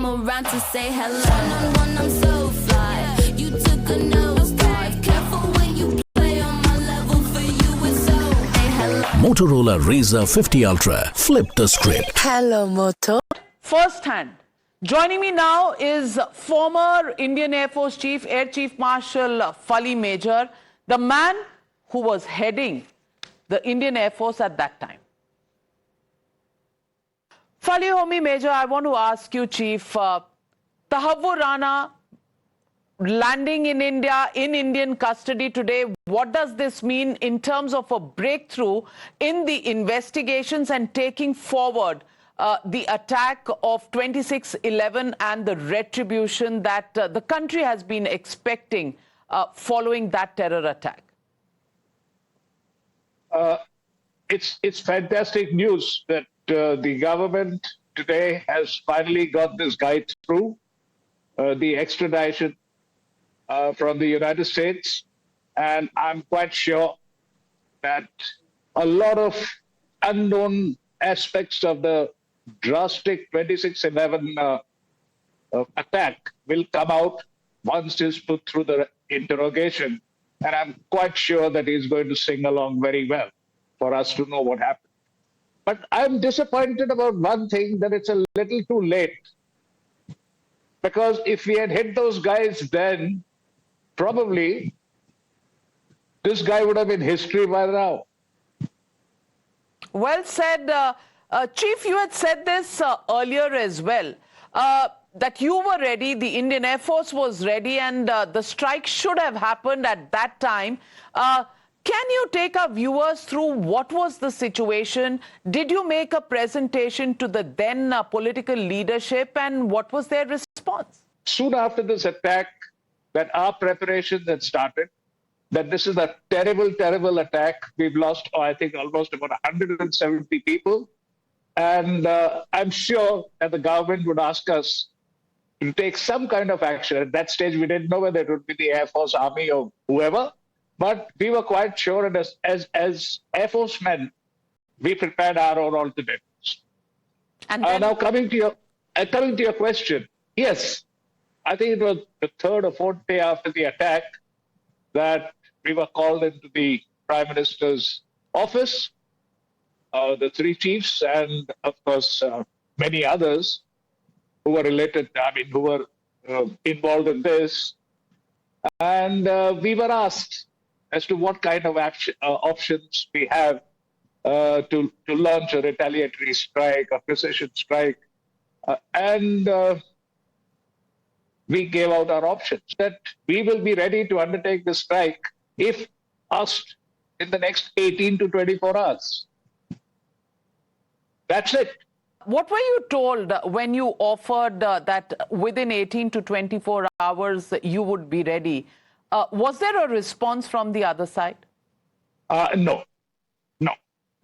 come around to say hello. One-on-one, I'm so fly. You took a nosedive. Careful when you play on my level. For you, it's so. Hey, hello. Motorola Razr 50 Ultra. Flip the script. Hello, Moto. First hand. Joining me now is former Indian Air Force Chief, Air Chief Marshal Fali Major, the man who was heading the Indian Air Force at that time. Fali Homi Major, I want to ask you, Chief, Tahavvur Rana landing in India, in Indian custody today, what does this mean in terms of a breakthrough in the investigations and taking forward the attack of 26/11 and the retribution that the country has been expecting following that terror attack? It's fantastic news that the government today has finally got this guy through the extradition from the United States. And I'm quite sure that a lot of unknown aspects of the drastic 26/11 attack will come out once he's put through the interrogation. And I'm quite sure that he's going to sing along very well for us to know what happened. But I'm disappointed about one thing, that it's a little too late. Because if we had hit those guys then, probably this guy would have been history by now. Well said. Chief, you had said this earlier as well, that you were ready, the Indian Air Force was ready, and the strike should have happened at that time. Can you take our viewers through what was the situation? Did you make a presentation to the then political leadership, and what was their response? Soon after this attack, that our preparations had started, that this is a terrible, terrible attack. We've lost, I think, almost about 170 people. And I'm sure that the government would ask us to take some kind of action. At that stage, we didn't know whether it would be the Air Force, Army, or whoever. But we were quite sure, and as Air Force men, we prepared our own alternatives. And then... Now coming to your question, yes, I think it was the third or fourth day after the attack that we were called into the Prime Minister's office, the three chiefs, and of course many others who were related, who were involved in this. And we were asked as to what kind of options we have to launch a retaliatory strike, a precision strike. And we gave out our options that we will be ready to undertake the strike if asked in the next 18 to 24 hours. That's it. What were you told when you offered that within 18 to 24 hours you would be ready? Was there a response from the other side? No.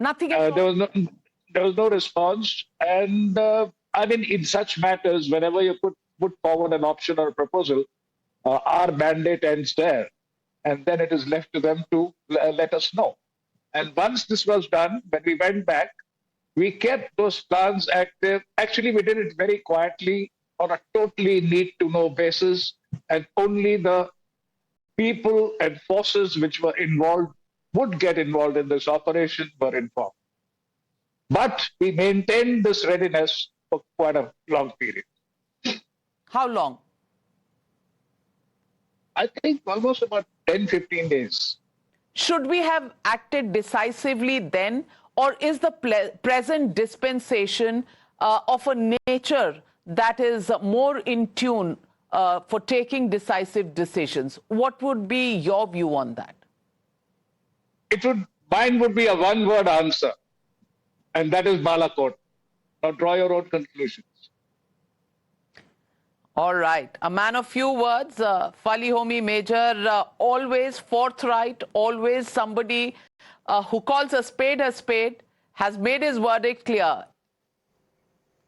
Nothing at all? There was no response. And in such matters, whenever you put forward an option or a proposal, our mandate ends there. And then it is left to them to let us know. And once this was done, when we went back, we kept those plans active. Actually, we did it very quietly on a totally need-to-know basis, and only the people and forces which were involved would get involved in this operation were informed. But we maintained this readiness for quite a long period. How long? I think almost about 10, 15 days. Should we have acted decisively then, or is the present dispensation of a nature that is more in tune for taking decisive decisions? What would be your view on that? Mine would be a one-word answer, and that is Balakot. Now draw your own conclusions. All right. A man of few words, Fali Homi Major, always forthright, always somebody who calls a spade, has made his verdict clear.